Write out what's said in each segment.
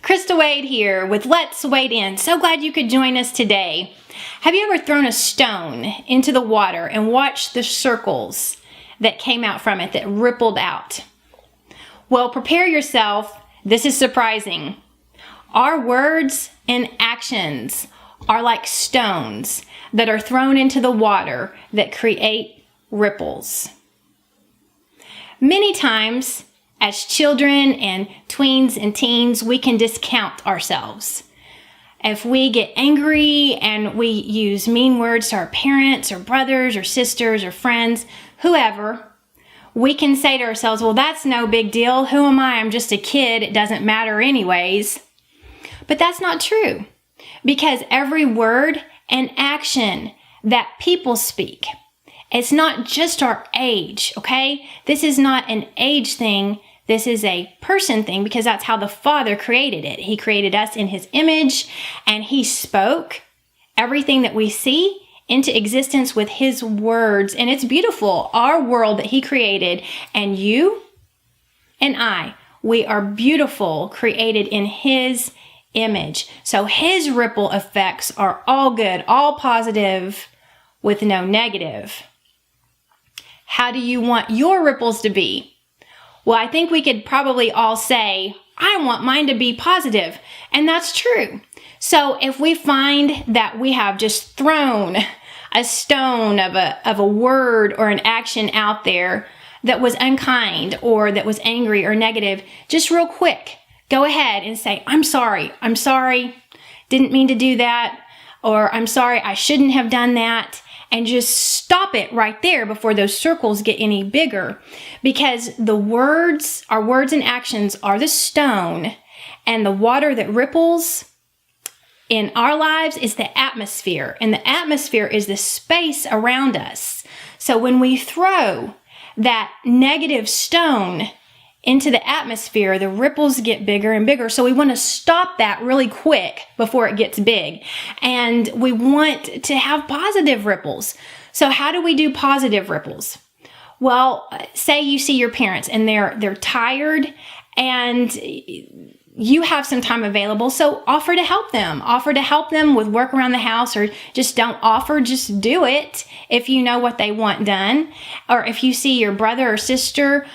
Krista Wade here with Let's Wade In. So glad you could join us today. Have you ever thrown a stone into the water and watched the circles that came out from it, that rippled out? Well, prepare yourself. This is surprising. Our words and actions are like stones that are thrown into the water that create ripples. Many times, as children and tweens and teens, we can discount ourselves. If we get angry and we use mean words to our parents or brothers or sisters or friends, whoever, we can say to ourselves, well, that's no big deal. Who am I? I'm just a kid. It doesn't matter anyways. But that's not true, because every word and action that people speak, it's not just our age, okay? This is not an age thing. This is a person thing, because that's how the Father created it. He created us in His image, and He spoke everything that we see into existence with His words. And it's beautiful. Our world that He created, and you and I, we are beautiful, created in His image. So His ripple effects are all good, all positive, with no negative. How do you want your ripples to be? Well, I think we could probably all say, I want mine to be positive. And that's true. So if we find that we have just thrown a stone of a word or an action out there that was unkind or that was angry or negative, just real quick, go ahead and say, I'm sorry, didn't mean to do that, or I'm sorry, I shouldn't have done that. And just stop it right there before those circles get any bigger. Because the words, our words and actions are the stone, and the water that ripples in our lives is the atmosphere. And the atmosphere is the space around us. So when we throw that negative stone into the atmosphere, the ripples get bigger and bigger. So we want to stop that really quick before it gets big. And we want to have positive ripples. So how do we do positive ripples? Well, say you see your parents and they're tired and you have some time available. So offer to help them. Offer to help them with work around the house, or just don't offer, just do it if you know what they want done. Or if you see your brother or sister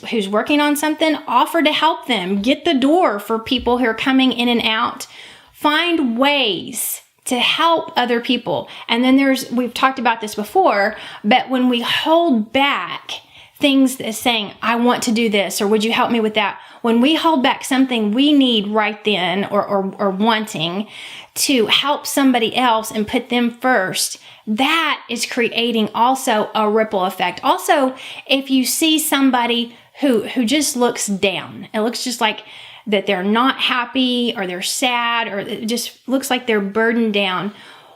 who's working on something, offer to help them. Get the door for people who are coming in and out. Find ways to help other people. And then we've talked about this before, but when we hold back things that saying, I want to do this, or would you help me with that? When we hold back something we need right then, or wanting to help somebody else and put them first, that is creating also a ripple effect. Also, if you see somebody who just looks down, it looks just like that they're not happy, or they're sad, or it just looks like they're burdened down.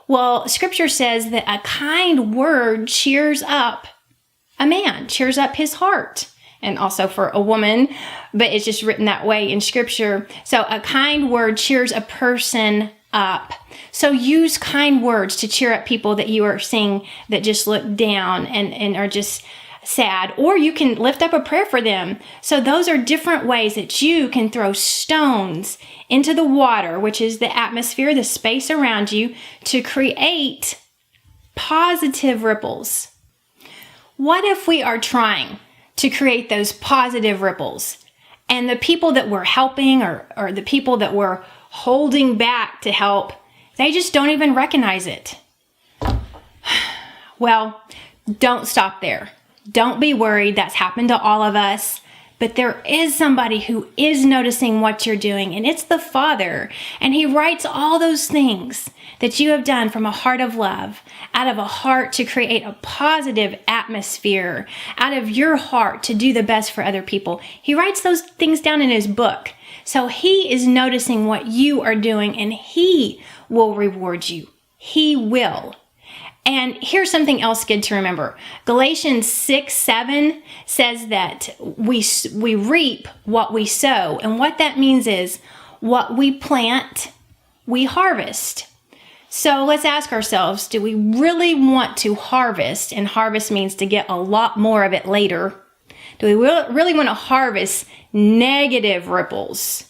Well, Scripture says that a kind word cheers up a man, cheers up his heart. And also for a woman, but it's just written that way in Scripture. So a kind word cheers a person up. So use kind words to cheer up people that you are seeing that just look down and are just sad. Or you can lift up a prayer for them. So those are different ways that you can throw stones into the water, which is the atmosphere, the space around you, to create positive ripples. What if we are trying to create those positive ripples, and the people that we're helping, or the people that we're holding back to help, they just don't even recognize it? Well, don't stop there. Don't be worried. That's happened to all of us. But there is somebody who is noticing what you're doing, and it's the Father. And He writes all those things that you have done from a heart of love, out of a heart to create a positive atmosphere, out of your heart to do the best for other people. He writes those things down in His book. So He is noticing what you are doing, and He will reward you. He will. And here's something else good to remember. Galatians 6:7 says that we reap what we sow. And what that means is what we plant, we harvest. So let's ask ourselves, do we really want to harvest? And harvest means to get a lot more of it later. Do we really want to harvest negative ripples?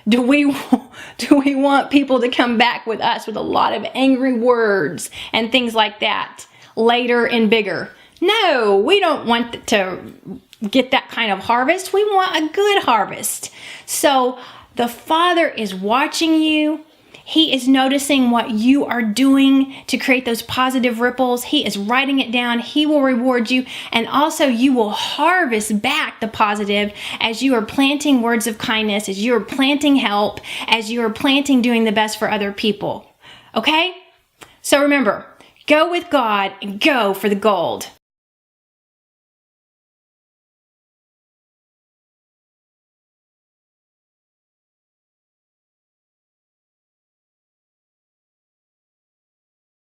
Do we want people to come back with us with a lot of angry words and things like that later and bigger? No, we don't want to get that kind of harvest. We want a good harvest. So the Father is watching you. He is noticing what you are doing to create those positive ripples. He is writing it down. He will reward you. And also you will harvest back the positive as you are planting words of kindness, as you are planting help, as you are planting doing the best for other people. Okay? So remember, go with God and go for the gold.